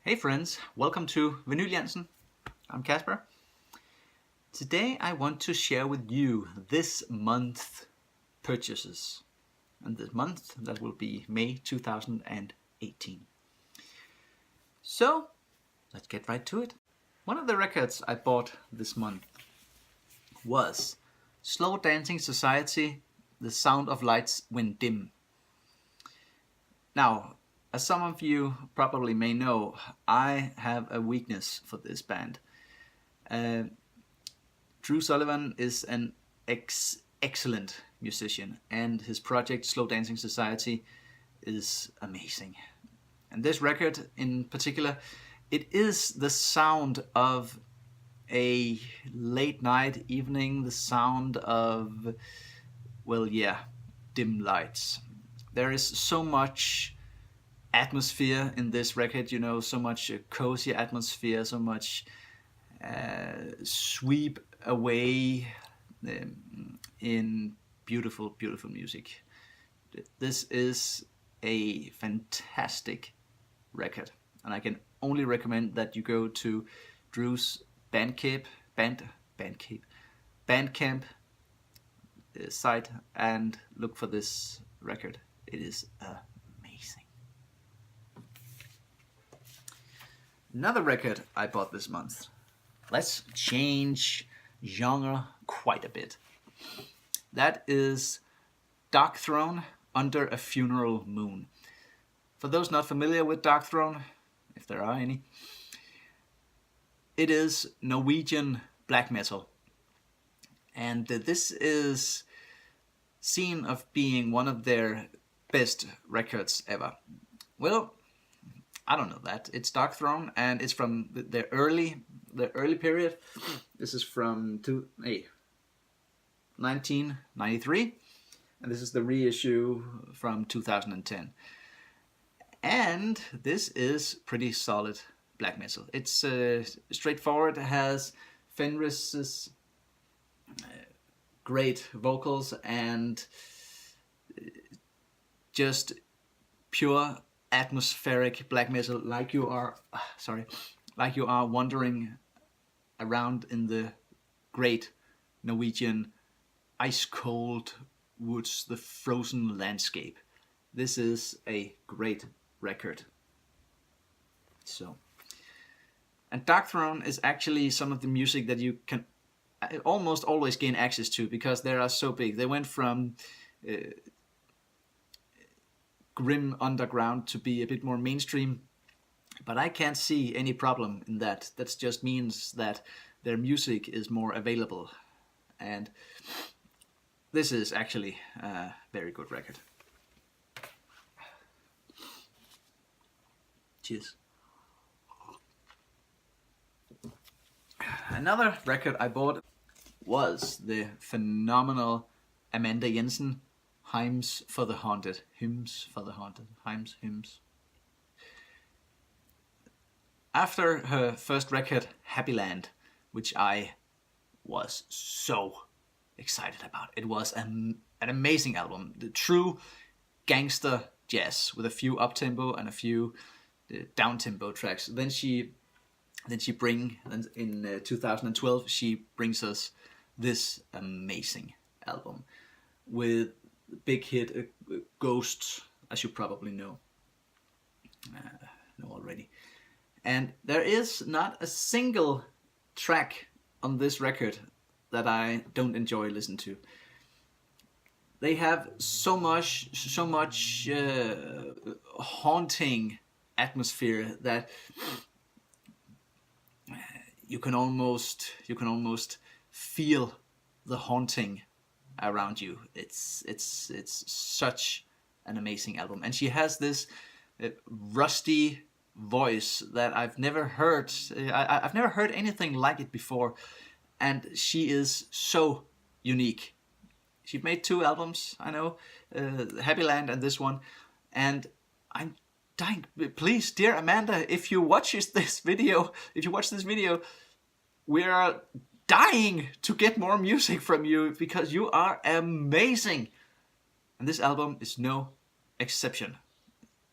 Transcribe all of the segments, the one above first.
Hey friends, welcome to Vinyl Jansen. I'm Kasper. Today I want to share with you this month's purchases. And this month, that will be May 2018. So, let's get right to it. One of the records I bought this month was Slow Dancing Society, The Sound of Lights When Dim. Now, as some of you probably may know, I have a weakness for this band. Drew Sullivan is an excellent musician, and his project Slow Dancing Society is amazing. And this record in particular, it is the sound of a late night evening, the sound of, dim lights. There is so much atmosphere in this record, so much cozy atmosphere, so much sweep away in beautiful, beautiful music. This is a fantastic record, and I can only recommend that you go to Drew's Bandcamp site and look for this record. It is amazing. Another record I bought this month. Let's change genre quite a bit. That is Darkthrone, Under a Funeral Moon. For those not familiar with Darkthrone, if there are any, it is Norwegian black metal. And this is seen of being one of their best records ever. Well, I don't know that. It's Darkthrone, and it's from the early period. This is from 1993, and this is the reissue from 2010. And this is pretty solid black metal. It's straightforward. It has Fenris's great vocals and just pure atmospheric black metal, like you are wandering around in the great Norwegian ice cold woods, the frozen landscape. This is a great record. And Darkthrone is actually some of the music that you can almost always gain access to, because they are so big. They went from grim underground to be a bit more mainstream, but I can't see any problem in that. That just means that their music is more available, and this is actually a very good record. Cheers. Another record I bought was the phenomenal Amanda Jensen, Hymns for the Haunted. After her first record, Happy Land, which I was so excited about. It was an amazing album. The true gangster jazz with a few up-tempo and a few down-tempo tracks. In 2012, she brings us this amazing album with big hit Ghosts, as you probably know already. And there is not a single track on this record that I don't enjoy listening to. They have so much haunting atmosphere that you can almost feel the haunting around you. It's such an amazing album, and she has this rusty voice that I've never heard. I've never heard anything like it before, and she is so unique. She made 2 albums, I know, Happy Land and this one, and I'm dying. Please, dear Amanda, if you watch this video, we are dying to get more music from you, because you are amazing. And this album is no exception.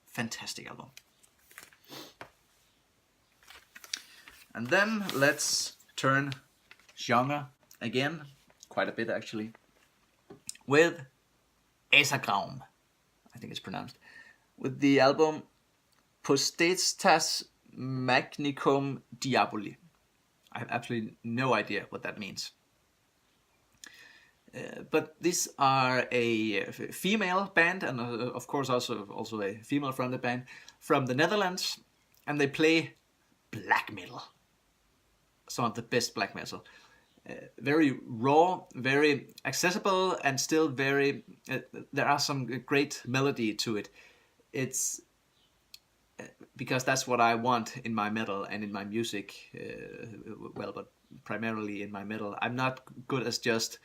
Fantastic album. And then let's turn genre again, quite a bit actually, with Asagraum, I think it's pronounced, with the album Potestas Magnicum Diaboli. I have absolutely no idea what that means. But these are a female band, and of course also a female-fronted band from the Netherlands, and they play black metal. Some of the best black metal. Very raw, very accessible, and still very. There are some great melody to it. It's because that's what I want in my metal and in my music. Well, but primarily in my metal, I'm not good as just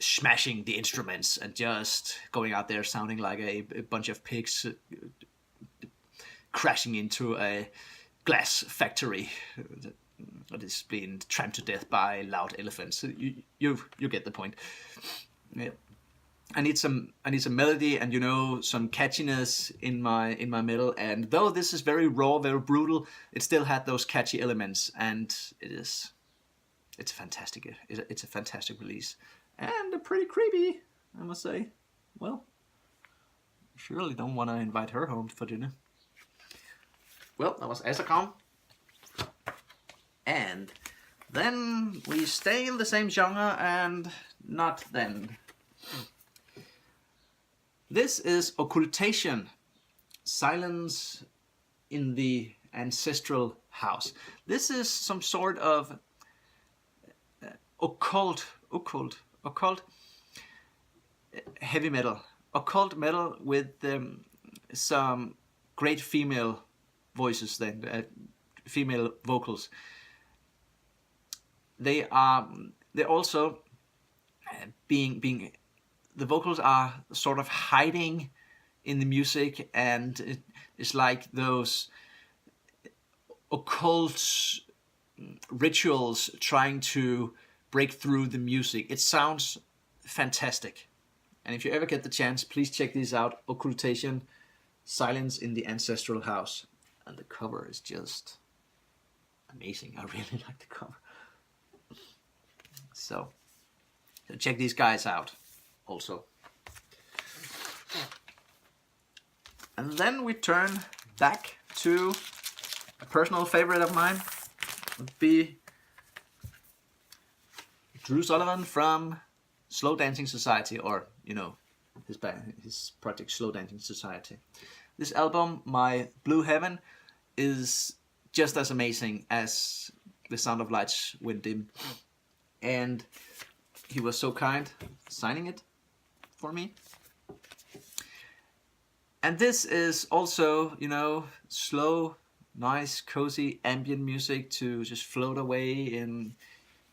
smashing the instruments and just going out there sounding like a bunch of pigs crashing into a glass factory that is being tramped to death by loud elephants. You get the point. Yeah. I need some melody and some catchiness in my metal. And though this is very raw, very brutal, it still had those catchy elements, and it's fantastic. It's a fantastic release and pretty creepy, I must say. Well, surely don't want to invite her home for dinner. Well, that was Asagraum. And then we stay in the same genre and not then. This is Occultation, Silence in the Ancestral House. This is some sort of occult heavy metal. Occult metal with some great female voices then, female vocals. They're also being the vocals are sort of hiding in the music, and it's like those occult rituals trying to break through the music. It sounds fantastic. And if you ever get the chance, please check these out. Occultation, Silence in the Ancestral House. And the cover is just amazing. I really like the cover. So check these guys out also. And then we turn back to a personal favorite of mine. Would be Drew Sullivan from Slow Dancing Society, or his project Slow Dancing Society. This album, My Blue Heaven, is just as amazing as The Sound of Lights Went Dim. And he was so kind signing it for me. And this is also, slow, nice, cozy ambient music to just float away in.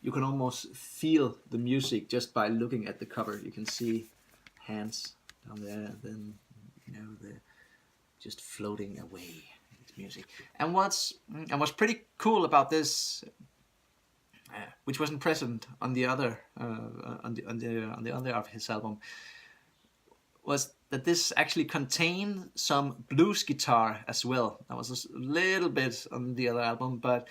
You can almost feel the music just by looking at the cover. You can see hands down there, and then they're just floating away with music. And what's pretty cool about this, which wasn't present on the other on the other of his album, was that this actually contained some blues guitar as well. That was a little bit on the other album, but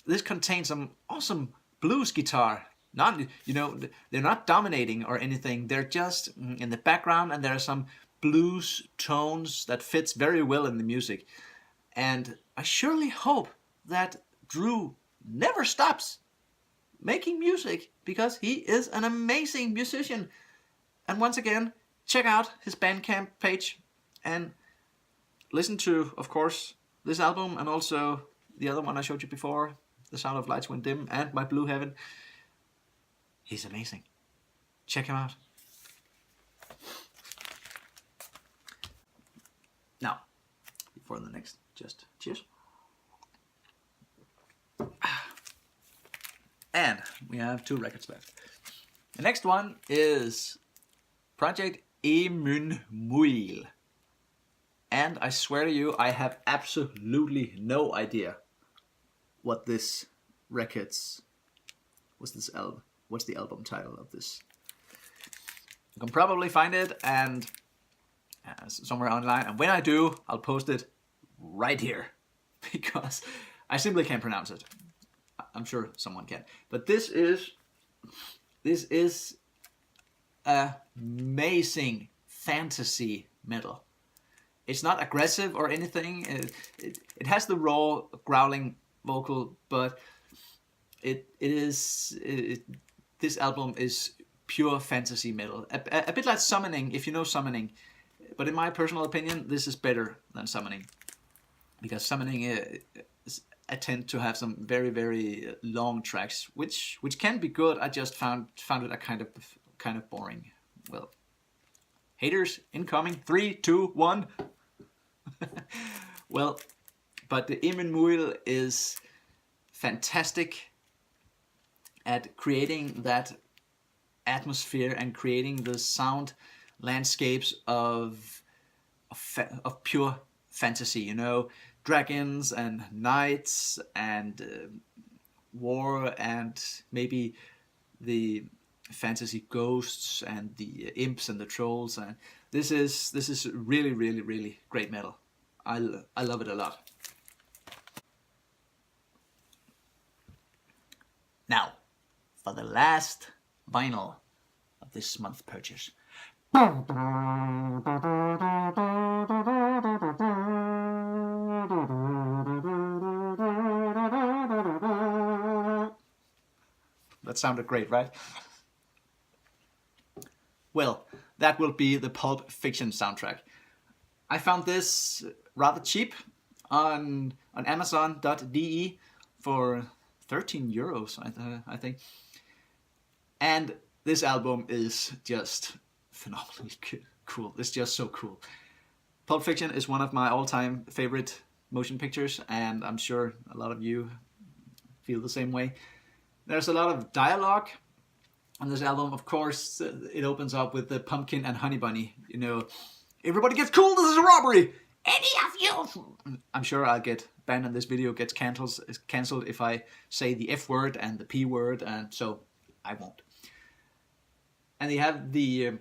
this contains some awesome blues guitar. Not, they're not dominating or anything. They're just in the background, and there are some blues tones that fits very well in the music. And I surely hope that Drew never stops making music, because he is an amazing musician. And once again, check out his Bandcamp page and listen to, of course, this album and also the other one I showed you before, The Sound of Lights Went Dim, and My Blue Heaven. He's amazing. Check him out. Now, before the next, just cheers. And we have 2 records left. The next one is Project Emyn Muil. And I swear to you, I have absolutely no idea what this record's, what's the album title of this. You can probably find it and somewhere online, and when I do, I'll post it right here, because I simply can't pronounce it. I'm sure someone can. But this is amazing fantasy metal. It's not aggressive or anything. It has the raw growling vocal, but this album is pure fantasy metal. A bit like Summoning, if you know Summoning. But in my personal opinion, this is better than Summoning, because Summoning I tend to have some very, very long tracks, which can be good. I just found it a kind of boring. Well, haters incoming. 3, 2, 1. Well, but the Irmin Muil is fantastic at creating that atmosphere and creating the sound landscapes of pure fantasy, you know, dragons and knights and war and maybe the fantasy ghosts and the imps and the trolls. And this is really, really, really great metal. I love it a lot. Now, for the last vinyl of this month's purchase. That sounded great, right? Well, that will be the Pulp Fiction soundtrack. I found this rather cheap on Amazon.de for 13 euros, I think. And this album is just phenomenally cool. It's just so cool. Pulp Fiction is one of my all-time favorite motion pictures, and I'm sure a lot of you feel the same way. There's a lot of dialogue on this album. Of course, it opens up with the Pumpkin and Honey Bunny. You know, everybody gets cool, this is a robbery! Any of you! I'm sure I'll get banned and this video gets cancelled if I say the F word and the P word, and so I won't. And they have the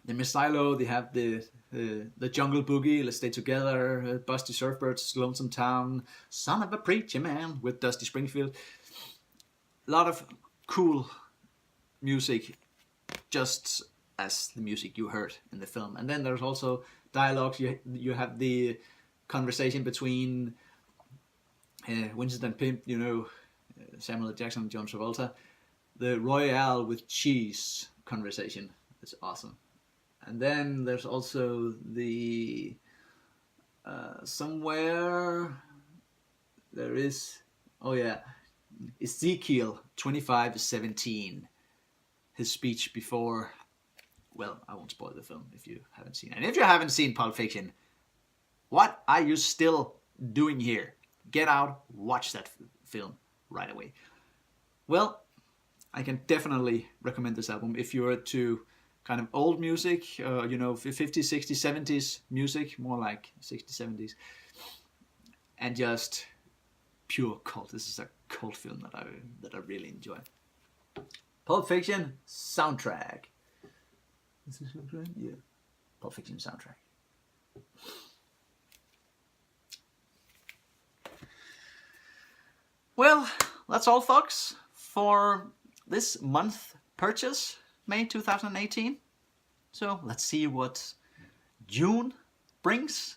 Miss Silo, they have the Jungle Boogie, Let's Stay Together, Busty Surfbirds, Lonesome Town, Son of a Preacher Man with Dusty Springfield. A lot of cool music, just as the music you heard in the film. And then there's also dialogues. You have the conversation between Vincent and Pimp, you know, Samuel L. Jackson and John Travolta. The Royale with cheese conversation is awesome. And then there's also the somewhere there is, oh yeah, Ezekiel 25:17, his speech before, well, I won't spoil the film if you haven't seen it. And if you haven't seen Pulp Fiction, what are you still doing here? Get out, watch that film right away. Well, I can definitely recommend this album if you're to kind of old music, you know, 50s, 60s, 70s music, more like 60s, 70s, and just pure cult. This is a cult film that I really enjoy. Pulp Fiction soundtrack. Is this right? Yeah. Pulp Fiction soundtrack. Well, that's all, folks, for this month purchase, May 2018. So let's see what June brings.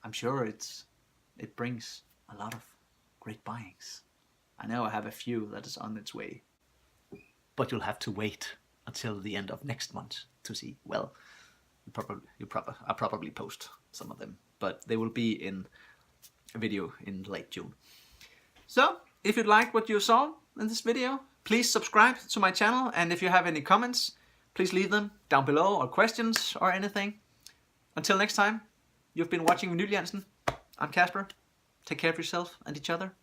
I'm sure it brings a lot of great buyings. I know I have a few that is on its way, but you'll have to wait until the end of next month to see. Well, I'll probably post some of them, but they will be in a video in late June. So, if you liked what you saw in this video, please subscribe to my channel, and if you have any comments, please leave them down below, or questions or anything. Until next time, you've been watching Vinyl Jansen. I'm Kasper. Take care of yourself and each other.